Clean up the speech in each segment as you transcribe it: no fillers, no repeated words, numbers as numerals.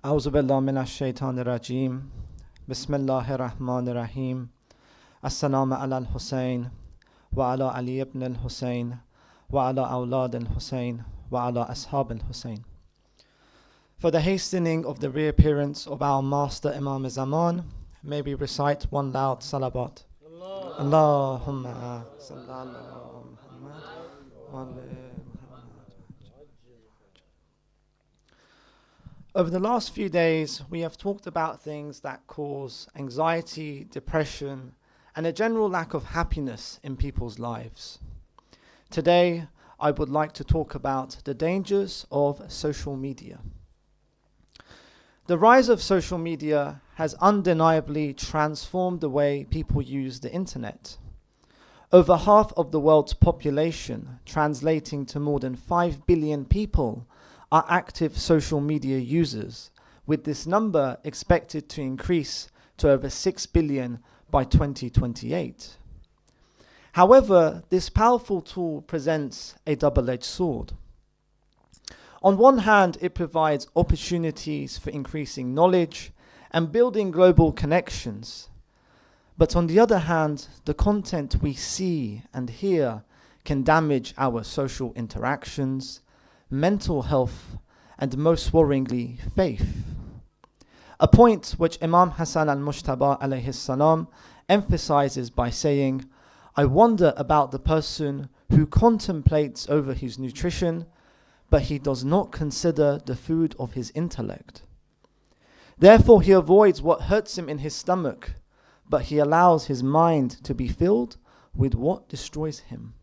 أعوذ بالله من الشيطان الرجيم بسم الله الرحمن الرحيم السلام على الحسين وعلى علي ibn al-Hussein وعلى أولاد الحسين وعلى أصحاب الحسين. For the hastening of the reappearance of our Master Imam Zaman, may we recite one loud salabat. Allahumma salli ala Muhammad wa ala Muhammad. Over the last few days, we have talked about things that cause anxiety, depression, and a general lack of happiness in people's lives. Today, I would like to talk about the dangers of social media. The rise of social media has undeniably transformed the way people use the internet. Over half of the world's population, translating to more than 5 billion people, are active social media users, with this number expected to increase to over 6 billion by 2028. However, this powerful tool presents a double-edged sword. On one hand, it provides opportunities for increasing knowledge and building global connections. But on the other hand, the content we see and hear can damage our social interactions, mental health, and most worryingly, faith. A point which Imam Hassan al-Mushtaba alayhi salam emphasizes by saying, "I wonder about the person who contemplates over his nutrition, but he does not consider the food of his intellect. Therefore he avoids what hurts him in his stomach, but he allows his mind to be filled with what destroys him."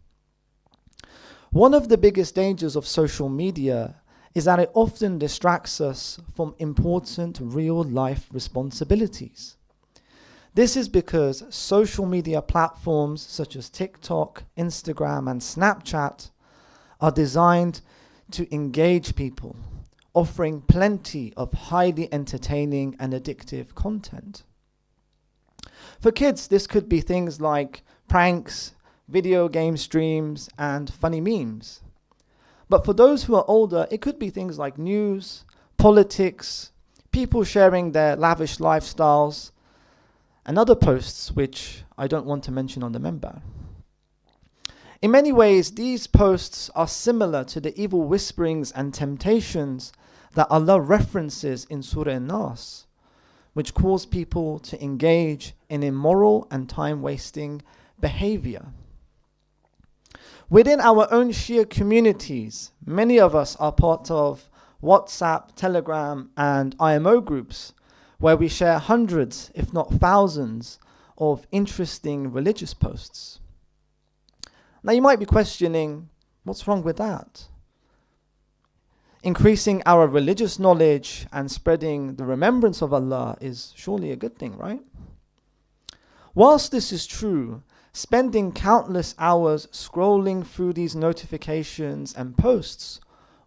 One of the biggest dangers of social media is that it often distracts us from important real-life responsibilities. This is because social media platforms such as TikTok, Instagram, and Snapchat are designed to engage people, offering plenty of highly entertaining and addictive content. For kids, this could be things like pranks, video game streams, and funny memes. But for those who are older, it could be things like news, politics, people sharing their lavish lifestyles, and other posts which I don't want to mention on the member. In many ways, these posts are similar to the evil whisperings and temptations that Allah references in Surah An-Nas, which cause people to engage in immoral and time-wasting behavior. Within our own Shia communities, many of us are part of WhatsApp, Telegram, and IMO groups, where we share hundreds, if not thousands, of interesting religious posts. Now you might be questioning, what's wrong with that? Increasing our religious knowledge and spreading the remembrance of Allah is surely a good thing, right? Whilst this is true, spending countless hours scrolling through these notifications and posts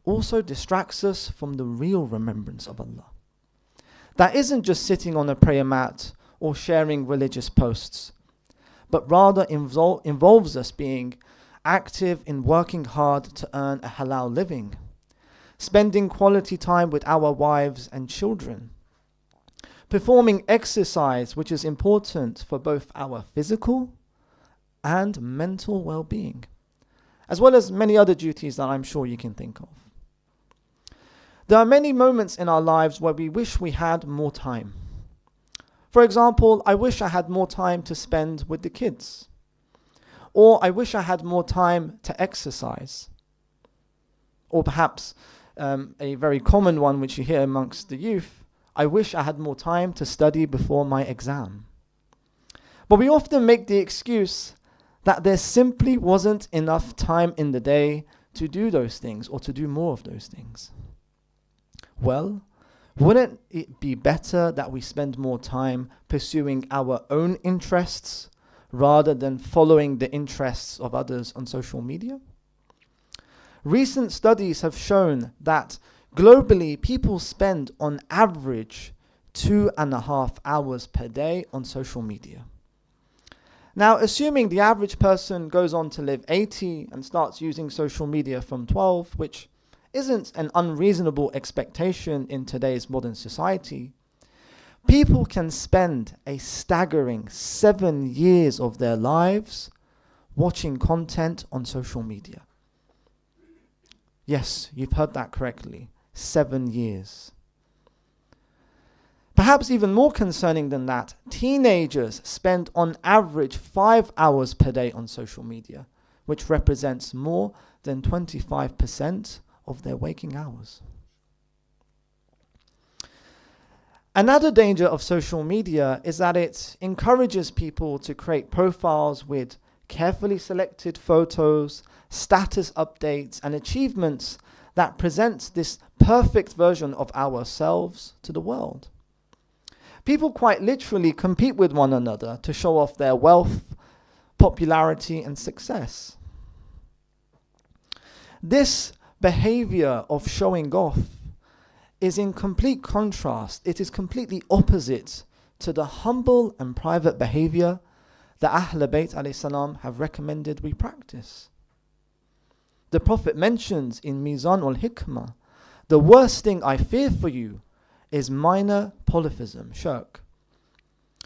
also distracts us from the real remembrance of Allah. That isn't just sitting on a prayer mat or sharing religious posts, but rather involves us being active in working hard to earn a halal living, spending quality time with our wives and children, performing exercise which is important for both our physical and mental well-being, as well as many other duties that I'm sure you can think of. There are many moments in our lives where we wish we had more time. For example, I wish I had more time to spend with the kids. Or I wish I had more time to exercise. Or perhaps a very common one which you hear amongst the youth, I wish I had more time to study before my exam. But we often make the excuse that there simply wasn't enough time in the day to do those things or to do more of those things. Well, wouldn't it be better that we spend more time pursuing our own interests rather than following the interests of others on social media? Recent studies have shown that globally people spend on average 2.5 hours per day on social media. Now, assuming the average person goes on to live 80 and starts using social media from 12, which isn't an unreasonable expectation in today's modern society. People can spend a staggering 7 years of their lives watching content on social media. Yes, you've heard that correctly. 7 years. Perhaps even more concerning than that, teenagers spend on average 5 hours per day on social media, which represents more than 25% of their waking hours. Another danger of social media is that it encourages people to create profiles with carefully selected photos, status updates, and achievements that present this perfect version of ourselves to the world. People quite literally compete with one another to show off their wealth, popularity, and success. This behavior of showing off is in complete contrast. It is completely opposite to the humble and private behavior that Ahl Bayt alayhi salam have recommended we practice. The Prophet mentions in Mizan al-Hikmah, the worst thing I fear for you is minor polytheism, shirk.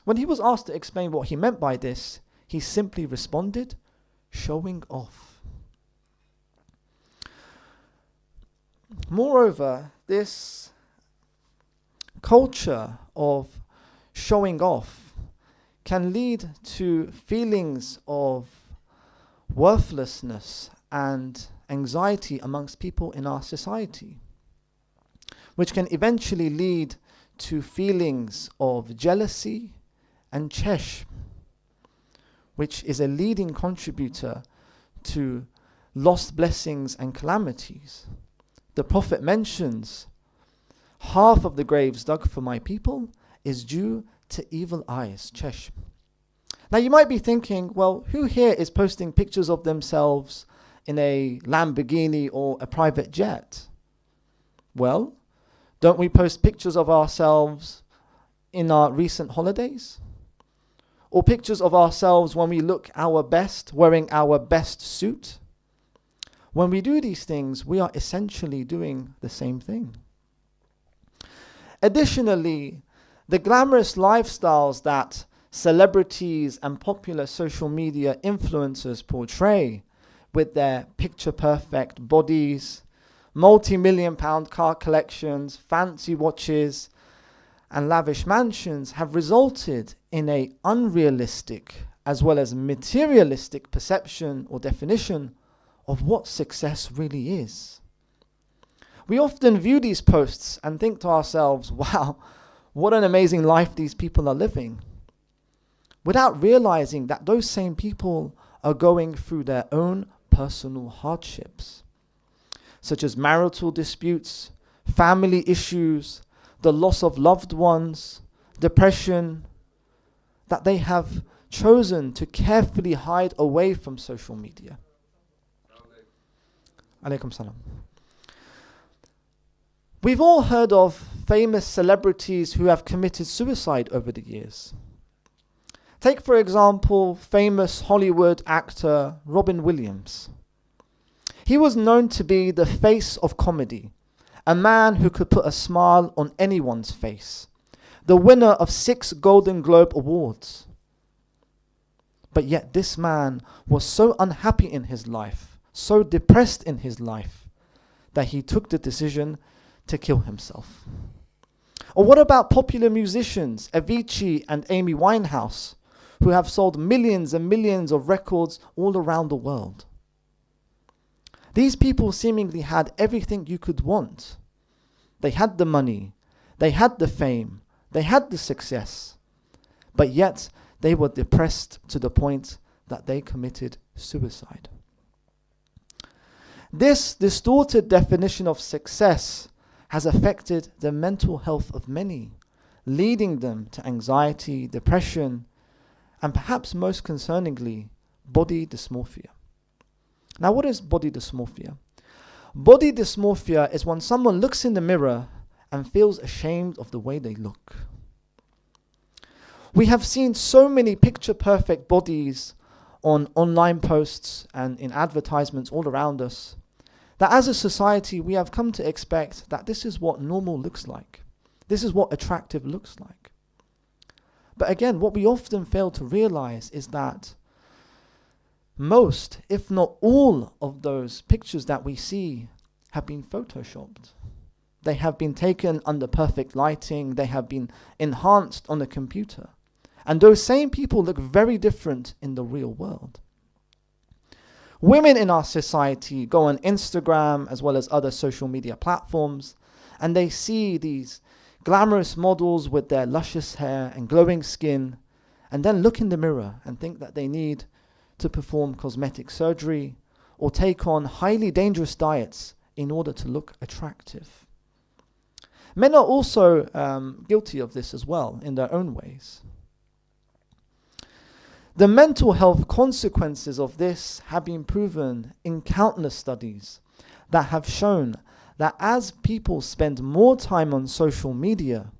When he was asked to explain what he meant by this, he simply responded, showing off. Moreover, this culture of showing off can lead to feelings of worthlessness and anxiety amongst people in our society, which can eventually lead to feelings of jealousy and chesh, which is a leading contributor to lost blessings and calamities. The Prophet mentions half of the graves dug for my people is due to evil eyes, chesh. Now you might be thinking, well, who here is posting pictures of themselves in a Lamborghini or a private jet? Well, don't we post pictures of ourselves in our recent holidays? Or pictures of ourselves when we look our best, wearing our best suit? When we do these things, we are essentially doing the same thing. Additionally, the glamorous lifestyles that celebrities and popular social media influencers portray with their picture-perfect bodies, multi-million-pound car collections, fancy watches, and lavish mansions have resulted in an unrealistic as well as materialistic perception or definition of what success really is. We often view these posts and think to ourselves, wow, what an amazing life these people are living, without realizing that those same people are going through their own personal hardships, such as marital disputes, family issues, the loss of loved ones, depression, that they have chosen to carefully hide away from social media. Alaykum salam. We've all heard of famous celebrities who have committed suicide over the years. Take, for example, famous Hollywood actor Robin Williams. He was known to be the face of comedy, a man who could put a smile on anyone's face, the winner of 6 Golden Globe Awards. But yet this man was so unhappy in his life, so depressed in his life, that he took the decision to kill himself. Or what about popular musicians Avicii and Amy Winehouse, who have sold millions and millions of records all around the world? These people seemingly had everything you could want. They had the money, they had the fame, they had the success, but yet they were depressed to the point that they committed suicide. This distorted definition of success has affected the mental health of many, leading them to anxiety, depression, and perhaps most concerningly, body dysmorphia. Now, what is body dysmorphia? Body dysmorphia is when someone looks in the mirror and feels ashamed of the way they look. We have seen so many picture-perfect bodies on online posts and in advertisements all around us That as a society, we have come to expect that this is what normal looks like. This is what attractive looks like. But again, what we often fail to realize is that most, if not all, of those pictures that we see have been photoshopped. They have been taken under perfect lighting. They have been enhanced on a computer. And those same people look very different in the real world. Women in our society go on Instagram as well as other social media platforms, and they see these glamorous models with their luscious hair and glowing skin, and then look in the mirror and think that they need to perform cosmetic surgery or take on highly dangerous diets in order to look attractive. Men are also guilty of this as well in their own ways. The mental health consequences of this have been proven in countless studies that have shown that as people spend more time on social media,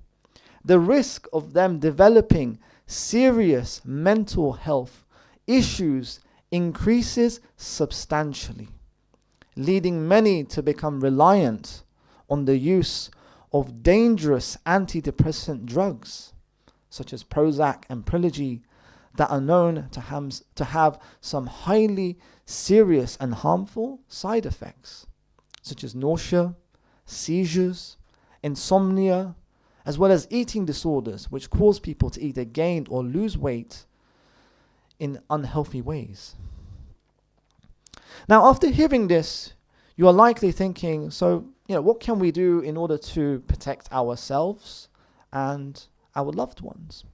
the risk of them developing serious mental health issues increases substantially, leading many to become reliant on the use of dangerous antidepressant drugs, such as Prozac and Prilogy, that are known to have some highly serious and harmful side effects, such as nausea, seizures, insomnia, as well as eating disorders, which cause people to either gain or lose weight in unhealthy ways. Now, after hearing this, you are likely thinking, so, what can we do in order to protect ourselves and our loved ones?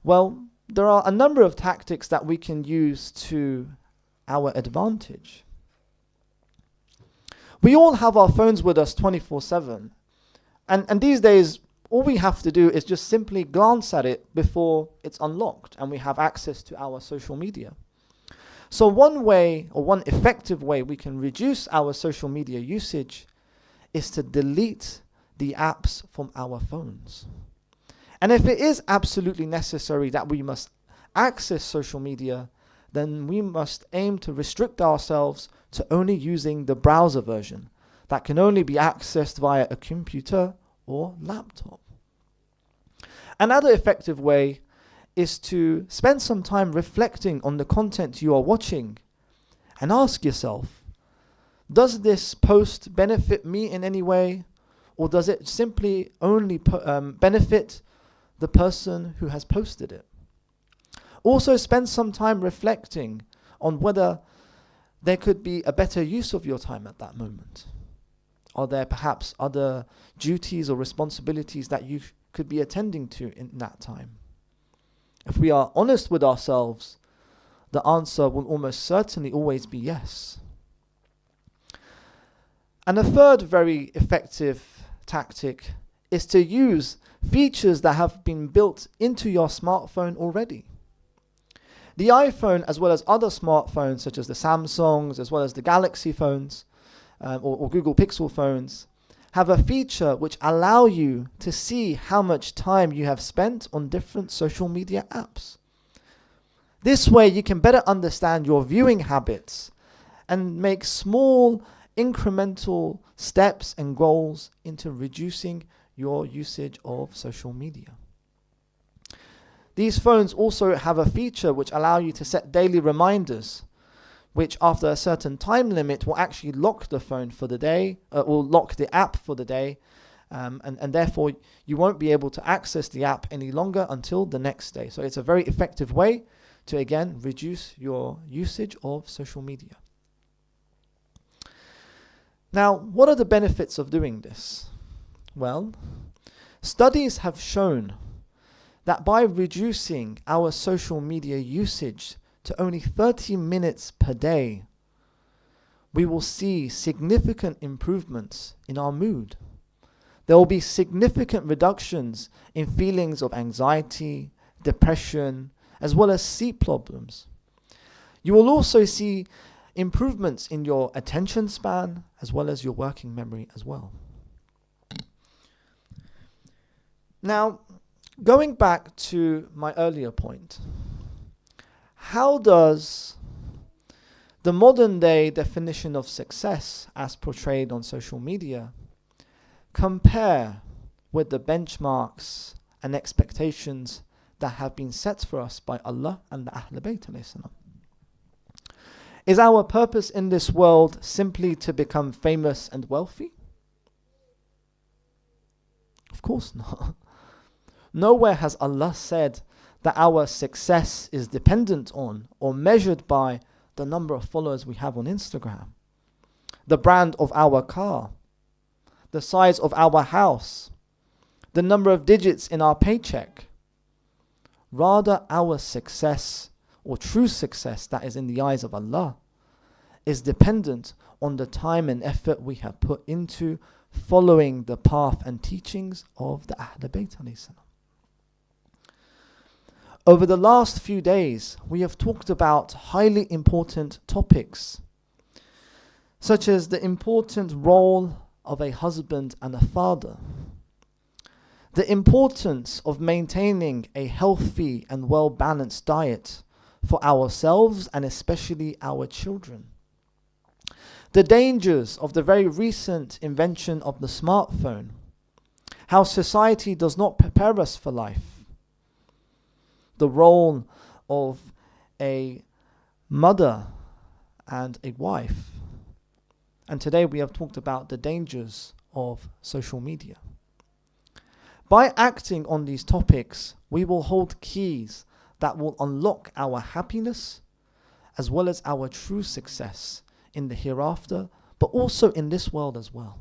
Well, there are a number of tactics that we can use to our advantage. We all have our phones with us 24/7. And these days, all we have to do is just simply glance at it before it's unlocked and we have access to our social media. So one way, or one effective way we can reduce our social media usage is to delete the apps from our phones. And if it is absolutely necessary that we must access social media, then we must aim to restrict ourselves to only using the browser version that can only be accessed via a computer or laptop. Another effective way is to spend some time reflecting on the content you are watching and ask yourself, does this post benefit me in any way, or does it simply only benefit the person who has posted it? Also, spend some time reflecting on whether there could be a better use of your time at that moment. Are there perhaps other duties or responsibilities that you could be attending to in that time? If we are honest with ourselves, the answer will almost certainly always be yes. And a third very effective tactic is to use features that have been built into your smartphone already. The iPhone, as well as other smartphones such as the Samsungs, as well as the Galaxy phones or Google Pixel phones, have a feature which allow you to see how much time you have spent on different social media apps. This way you can better understand your viewing habits and make small incremental steps and goals into reducing your usage of social media. These phones also have a feature which allow you to set daily reminders, which after a certain time limit will actually lock the phone for the day, will lock the app for the day, and therefore you won't be able to access the app any longer until the next day. So it's a very effective way to, again, reduce your usage of social media. Now, what are the benefits of doing this? Well, studies have shown that by reducing our social media usage to only 30 minutes per day, we will see significant improvements in our mood. There will be significant reductions in feelings of anxiety, depression, as well as sleep problems. You will also see improvements in your attention span, as well as your working memory as well. Now, going back to my earlier point, how does The modern day definition of success as portrayed on social media compare with the benchmarks and expectations that have been set for us by Allah and the Ahlul Bayt alayhi salam. Is our purpose in this world simply to become famous and wealthy? Of course not. Nowhere has Allah said that our success is dependent on or measured by the number of followers we have on Instagram, the brand of our car, the size of our house, the number of digits in our paycheck. Rather, our success, or true success that is in the eyes of Allah, is dependent on the time and effort we have put into following the path and teachings of the Ahlul Bayt alayhi salam. Over the last few days, we have talked about highly important topics, such as the important role of a husband and a father, the importance of maintaining a healthy and well-balanced diet for ourselves and especially our children, the dangers of the very recent invention of the smartphone, how society does not prepare us for life, the role of a mother and a wife. And today we have talked about the dangers of social media. By acting on these topics, we will hold keys that will unlock our happiness as well as our true success in the hereafter, but also in this world as well.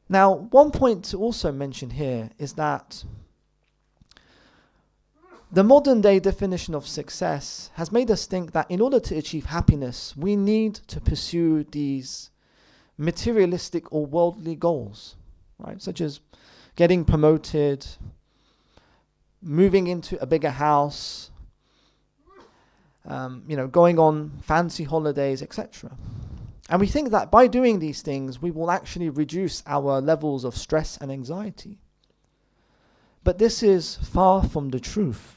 Now, one point to also mention here is that the modern day definition of success has made us think that in order to achieve happiness, we need to pursue these materialistic or worldly goals, right? Such as getting promoted, moving into a bigger house, going on fancy holidays, etc. And we think that by doing these things, we will actually reduce our levels of stress and anxiety. But this is far from the truth.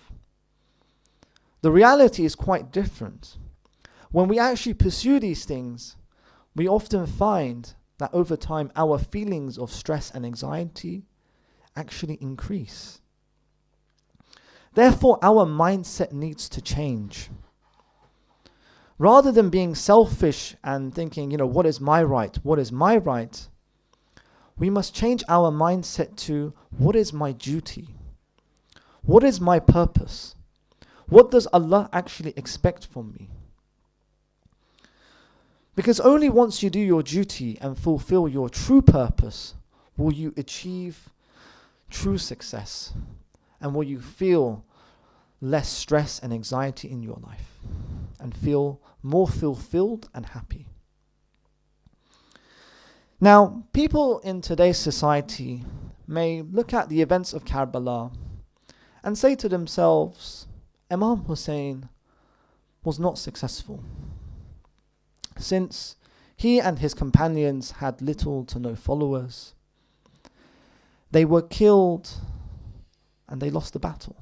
The reality is quite different. When we actually pursue these things, we often find that over time our feelings of stress and anxiety actually increase. Therefore, our mindset needs to change. Rather than being selfish and thinking, what is my right? What is my right? We must change our mindset to, what is my duty? What is my purpose? What does Allah actually expect from me? Because only once you do your duty and fulfill your true purpose will you achieve true success and will you feel less stress and anxiety in your life and feel more fulfilled and happy. Now, people in today's society may look at the events of Karbala and say to themselves, Imam Hussein was not successful, since he and his companions had little to no followers. They were killed and they lost the battle.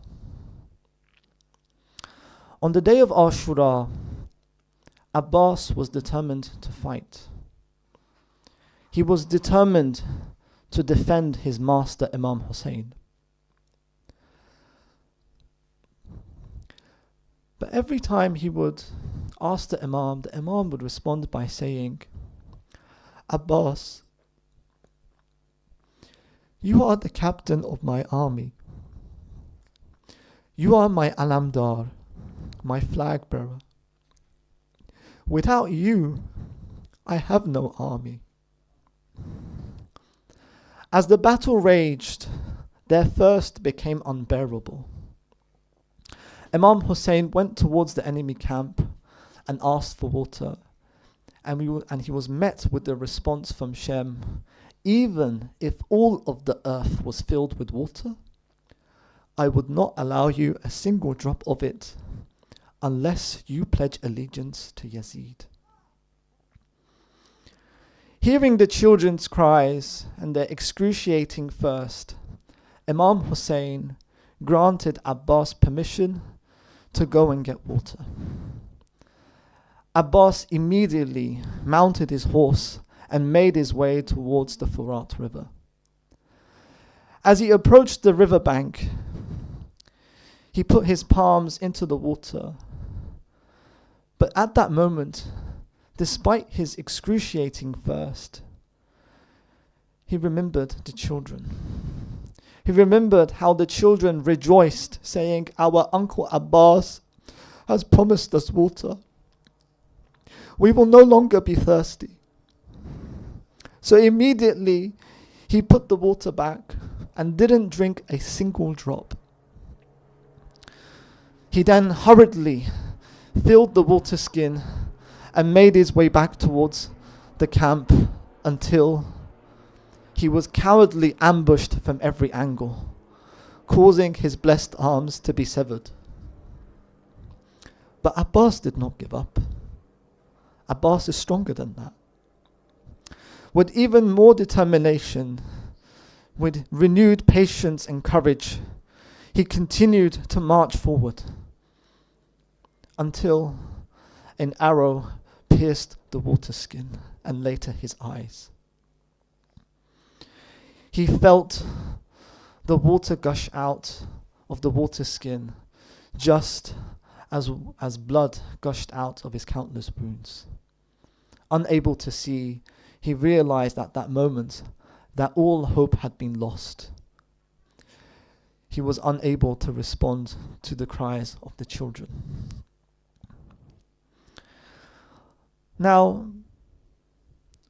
On the day of Ashura, Abbas was determined to fight. He was determined to defend his master Imam Hussein. But every time he would ask the Imam would respond by saying, Abbas, you are the captain of my army. You are my alamdar, my flag bearer. Without you, I have no army. As the battle raged, their thirst became unbearable. Imam Hussein went towards the enemy camp and asked for water, and he was met with the response from Shem, even if all of the earth was filled with water, I would not allow you a single drop of it unless you pledge allegiance to Yazid. Hearing the children's cries and their excruciating thirst, Imam Hussein granted Abbas permission to go and get water. Abbas immediately mounted his horse and made his way towards the Furat River. As he approached the riverbank, he put his palms into the water. But at that moment, despite his excruciating thirst, he remembered the children. He remembered how the children rejoiced, saying, "Our Uncle Abbas has promised us water. We will no longer be thirsty." So immediately he put the water back and didn't drink a single drop. He then hurriedly filled the water skin and made his way back towards the camp until he was cowardly ambushed from every angle, causing his blessed arms to be severed. But Abbas did not give up. Abbas is stronger than that. With even more determination, with renewed patience and courage, he continued to march forward until an arrow pierced the water skin and later his eyes. He felt the water gush out of the water skin just as blood gushed out of his countless wounds. Unable to see, he realized at that moment that all hope had been lost. He was unable to respond to the cries of the children. Now,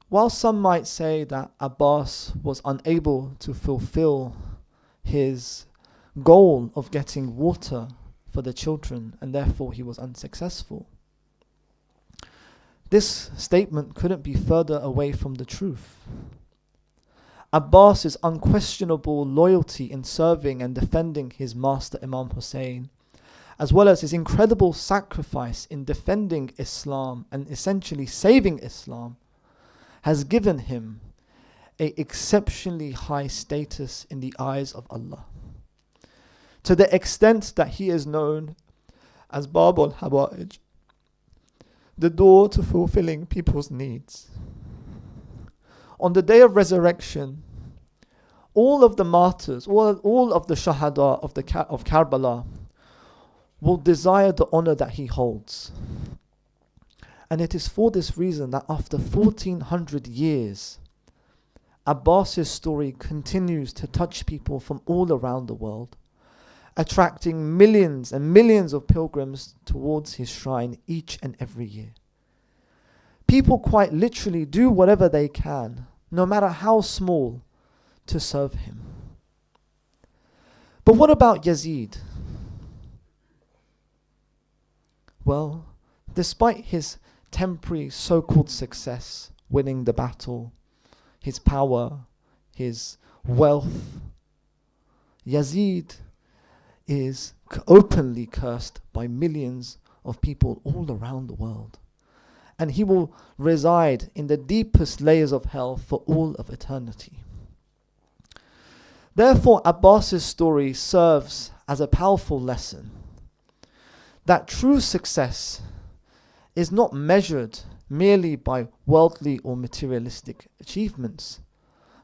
while some might say that Abbas was unable to fulfill his goal of getting water for the children and therefore he was unsuccessful, this statement couldn't be further away from the truth. Abbas's unquestionable loyalty in serving and defending his master Imam Hussein, as well as his incredible sacrifice in defending Islam and essentially saving Islam, has given him an exceptionally high status in the eyes of Allah, to the extent that he is known as Bab al-Hawa'ij, the door to fulfilling people's needs. On the day of resurrection, all of the martyrs, all of the shahada of Karbala will desire the honor that he holds. And it is for this reason that after 1400 years, Abbas's story continues to touch people from all around the world, attracting millions and millions of pilgrims towards his shrine each and every year. People quite literally do whatever they can, no matter how small, to serve him. But what about Yazid? Well, despite his temporary so-called success, winning the battle, his power, his wealth, Yazid is openly cursed by millions of people all around the world. And he will reside in the deepest layers of hell for all of eternity. Therefore, Abbas's story serves as a powerful lesson that true success is not measured merely by worldly or materialistic achievements,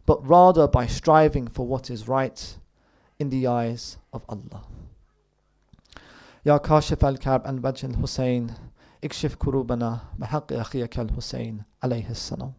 but rather by striving for what is right in the eyes of Allah. Ya Kashif al-Karb an Wajh al-Hussein, اكشف كروبنا بحق أخيك الحسين عليه السلام.